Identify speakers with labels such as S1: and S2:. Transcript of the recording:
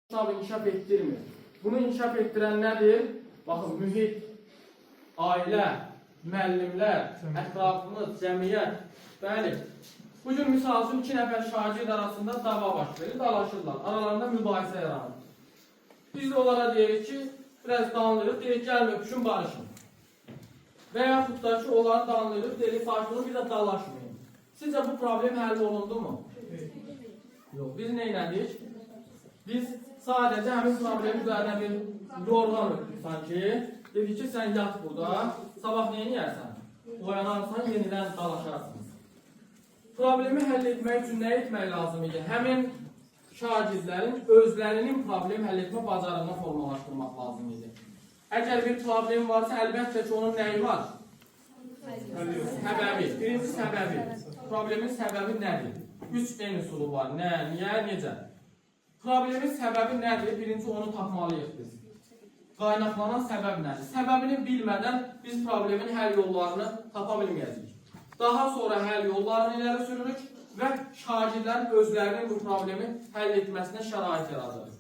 S1: hesabı inkişaf ettirmir. Bunu inkişaf ettirən nədir? Baxın, mühit, ailə, müəllimlər, ətrafımız, cəmiyyət. Bəli. Bu gün misal üçün 2 nəfər şagird arasında dava baş verir, dalaşırlar. Aralarında mübahisə yaranır. Biz de onlara deyirik ki, biraz danlayırıq, deyirik gəlmə öpüşün barışın. Və yaxud da ki, onları danlayırıq, deyirik sakin olun, bir də dalaşmayın. Sizcə bu problem həll olundu mu? Yox. Biz neynədik? Biz sadəcə həmin problemi üzərinə bir yorğan öpdük sanki. Dedik ki, sən yat burada, sabah neyini yersən? Oyanarsan, yenidən dalaşarsınız. Problemi həll etmək üçün nə etmək lazım idi? Həmin şagirdlərin özlərinin problem həll etmə bacarığını formalaşdırmaq lazım idi. Əgər bir problem varsa, əlbəttə ki, onun nəyi var? Səbəbi. Birinci səbəbi. Problemin səbəbi nədir? 3 en üsulu var. Nə, niyə, necə? Problemin səbəbi nədir? Birinci onu tapmalıyıq biz. Qaynaqlanan səbəb nədir? Səbəbini bilmədən biz problemin həll yollarını tapa bilməyəcəyik. Daha sonra həll yollarını iləri sürürük və şagirdlərin özlərinin bu problemi həll etməsinə şərait yaradırıq.